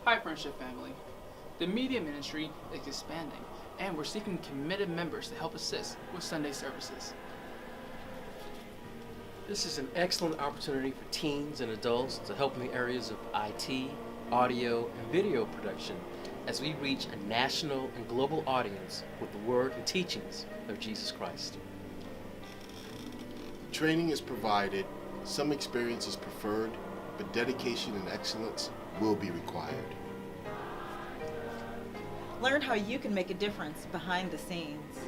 Hi, Friendship Family. The media ministry is expanding, and we're seeking committed members to help assist with Sunday services. This is an excellent opportunity for teens and adults to help in the areas of IT, audio, and video production as we reach a national and global audience with the word and teachings of Jesus Christ. Training is provided, some experience is preferred, but dedication and excellence will be required. Learn how you can make a difference behind the scenes.